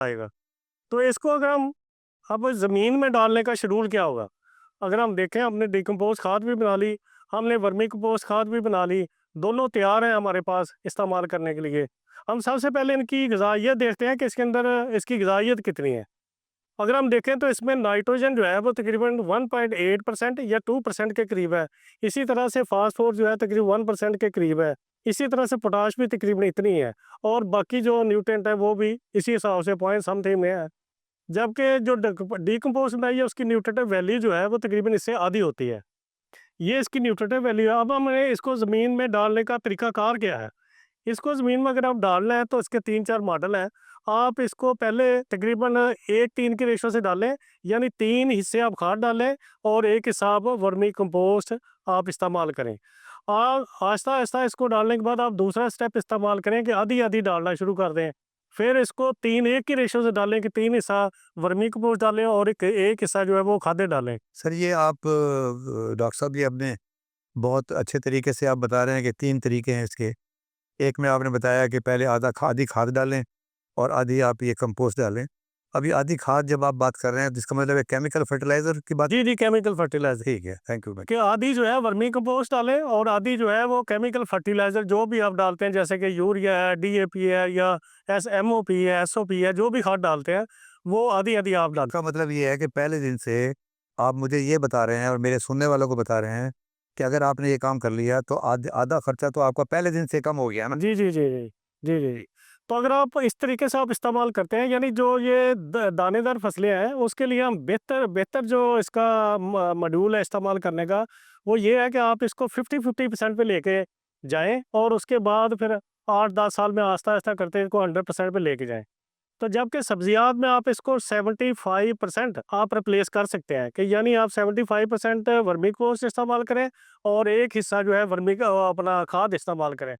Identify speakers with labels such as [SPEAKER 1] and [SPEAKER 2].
[SPEAKER 1] आएगा। तो इसको अगर हम अब ज़मीन में डालने का शेड्यूल क्या होगा? अगर हम देखें, हमने डिकम्पोज़ खाद भी बना ली, हमने वर्मी कंपोस्ट खाद भी बना ली, दोनों तैयार हैं हमारे पास इस्तेमाल करने के लिए। हम सबसे पहले इनकी ग़िज़ाइयत देखते हैं कि इसके अंदर इसकी ग़िज़ाइयत कितनी है। अगर हम देखें तो इसमें नाइट्रोजन जो है वो तकरीबन 1.8% या 2% के करीब है। इसी तरह से फ़ॉस्फोरस जो है तकरीबन 1% के करीब है। इसी तरह से पोटाश भी तकरीबन इतनी है, और बाकी जो न्यूट्रिएंट है वो भी इसी हिसाब से पॉइंट समथिंग में है। जबकि जो डिकम्पोज़ बनाई है उसकी न्यूट्रिएंट वैल्यू जो है वो तकरीबन इससे आधी होती है। ये इसकी न्यूट्रिएंट वैल्यू है। अब हमें इसको ज़मीन में डालने का तरीकाकार क्या है? इसको ज़मीन में अगर आप डालना है तो इसके 3-4 मॉडल हैं। आप इसको पहले तकरीबन 1-3 की रेशो से डालें, यानी 3 हिस्से आप खाद डालें और 1 हिस्सा आप वर्मी कंपोस्ट आप इस्तेमाल करें। और आहिस्ता-आहिस्ता इसको डालने के बाद आप दूसरा स्टेप इस्तेमाल करें कि आधी-आधी डालना शुरू कर दें। फिर इसको 3-1 की रेशो से डालें कि 3 हिस्सा वर्मी कंपोस्ट डालें और एक 1 हिस्सा जो है वो खादें डालें।
[SPEAKER 2] सर ये आप डॉक्टर साहब ये अपने बहुत अच्छे तरीके से आप बता रहे हैं कि 3 तरीके हैं इसके। एक में आपने बताया कि पहले आधी खाद डालें और आधी आप ये कंपोस्ट डालें। अभी आधी खाद जब आप बात कर रहे हैं तो इसका मतलब है केमिकल फर्टिलाइज़र की बात।
[SPEAKER 1] जी, जी, केमिकल फर्टिलाइज़र।
[SPEAKER 2] ठीक है, थैंक यू।
[SPEAKER 1] कि आधी जो है वर्मी कंपोस्ट डालें और आधी जो है वो केमिकल फर्टिलाइज़र जो भी आप डालते हैं, जैसे कि यूरिया है, डीएपी है या एमओपी है, एसओपी है, जो भी खाद डालते हैं वो आधी-आधी आप डालें।
[SPEAKER 2] इसका मतलब ये है कि पहले दिन से आप मुझे ये बता रहे हैं और मेरे सुनने वालों को बता रहे हैं कि अगर आपने ये काम कर लिया तो आधा खर्चा तो आपका पहले दिन से कम हो गया ना?
[SPEAKER 1] जी, जी, जी, जी। जी, जी, जी। तो अगर आप इस तरीके से आप इस्तेमाल करते हैं, यानी जो ये दानेदार फसलें हैं उसके लिए हम बेहतर बेहतर जो इसका मॉड्यूल है इस्तेमाल करने का, वो ये है कि आप इसको 50-50% पे लेके जाएँ और उसके बाद फिर 8-10 साल में आहिस्ता-आहिस्ता करते इसको 100% पे लेके जाएँ। तो जबकि सब्जियात में आप इसको 75% आप रिप्लेस कर सकते हैं, कि यानी आप 75% वर्मी कंपोस्ट इस्तेमाल करें और 1 हिस्सा जो है वर्मी का अपना खाद इस्तेमाल करें।